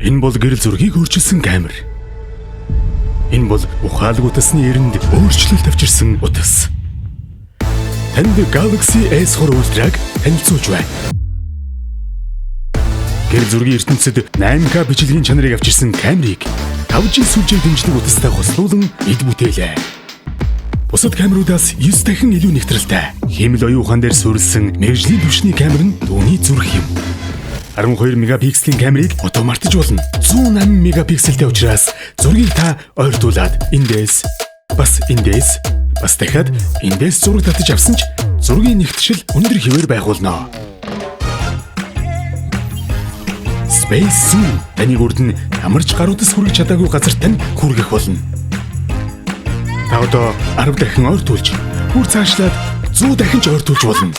Энэ бол гэрэл зургийг өөрчилсөн камер. Энэ бол ухаалаг утасны эрэнд өөрчлөлт авчирсан утас. Танд Galaxy S20 Ultra-г танилцуулж байна. Гэрэл зургийн ертөнцид 8K бичлэгийн чанарыг авчирсан камерыг 5G сүлжээг дэмждэг утастай хослуулан эд бүтээлээ. Бусад камеруудаас 9 дахин илүү нэгтрэлтэй. Хиймэл оюун ухаан дээр суурилсан мэргэжлийн түвшний камер нь түүний зүрх юм. 12 мегапикселийн камерыг одоо мартаж болно. 108 мегапикселтэй учраас зургийг та ойртуулад эндээс бас дахиад эндээс зураг татаж авсан ч зургийн нэгтшил өндөр хэвээр байх болно. Space Zoom таны үрдэн амарч гаруудас хүрэх чадаагүй газар тань хүргэх болно. Та одоо 10 дахин ойртуулж, бүр цаашлаад 100 дахин ч ойртуулж болно.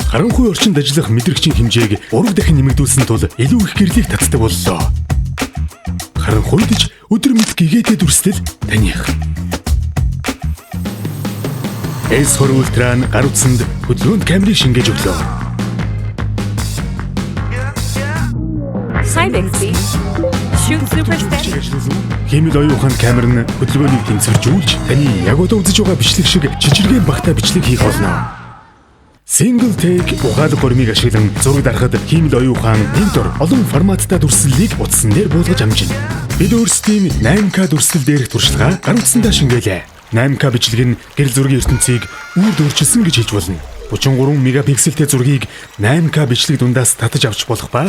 Харанхуй орчинд ажиллах мэдрэгчийн хэмжээг 3 дахин нэмэгдүүлсэн тул илүү их гэрлийг татдаг боллоо. Харанхуйдж өдөр мэд гэгээтэй дүрслэл таних. S20 Ultra-н гар утсанд хөдөлгөөнд камерыг шингээж өглөө. Hi Bixby. Shoot super steady. Хиймэл оюун ухаанд камер нь хөдөлгөөнийг тэнцвэржүүлж, таны яг одоо үзэж байгаа бичлэг шиг жижигхэн багтаа бичлэг хийх болно. Single take ухаалаг гормыг ашиглан зураг дарахад хиймэл оюун ухаан нэг дор олон форматтай дүрслэлийг утсан дээр буулгаж амжина. Бид өөрсдийн 8K дүрслэл дээрх туршлагаа гар утсандаа шингээлээ. 8K бичлэг нь гэрэл зургийн ертөнцийг үрд өөрчилсөн гэж хэлж болно. 33 мегапикселтэй зургийг 8K бичлэг дундаас татаж авч болох ба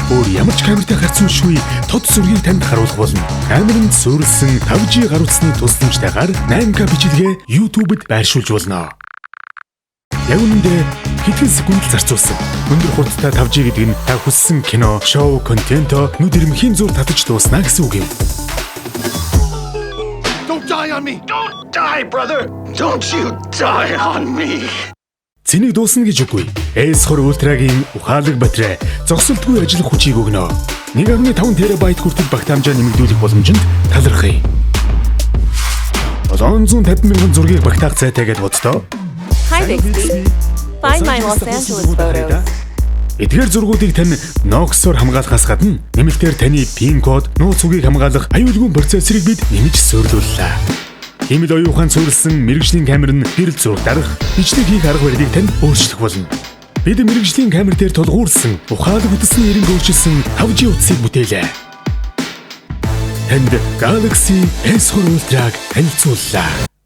өөр ямар ч камертай харьцуулшгүй тод зургийг танд харуулах болно. Камеранд суурилсан 5G гар утасны тусламжтайгаар 8K бичлэгээ YouTube-д байршуулж болно. Яг үнэндээ хэдхэн секунд зарцуулсан. Өндөр хурдтай 5G гэдэг нь та хүссэн кино, шоу, контентоо нүд ирмхийн зур татаж дууснаа гэсэн үг юм. Don't die on me. Don't die, brother. Don't you die on me. Цэнийг дуусна гэж үгүй. S20 Ultra-гийн ухаалаг батарей зогсолтгүй ажиллах хүчийг өгнө. 1.5 терабайт хүртэл багтаамжаа нэмэгдүүлэх боломжинд талархъя. 750 мянган зургийг багтаах зайтай гэж боддоо. Hi Bixby. Find my Los Angeles photos. Эдгээр зургуудыг тань Nox-оор хамгаалахаас гадна нэмэлтээр таны пин код, нууц үгийг хамгаалах аюулгүй процессорыг бид нэмж суурилууллаа. Хиймэл оюун ухаан суурилсан мэргэжлийн камер нь гэрэл зураг дарах, бичлэг хийх арга барилыг танд өөрчлөх болно. Бид мэргэжлийн камер дээр тулгуурсан ухаалаг утасны эренг өөрчилсөн 5G утсыг бүтээлээ. Танд Galaxy S20 Ultra-г танилцууллаа.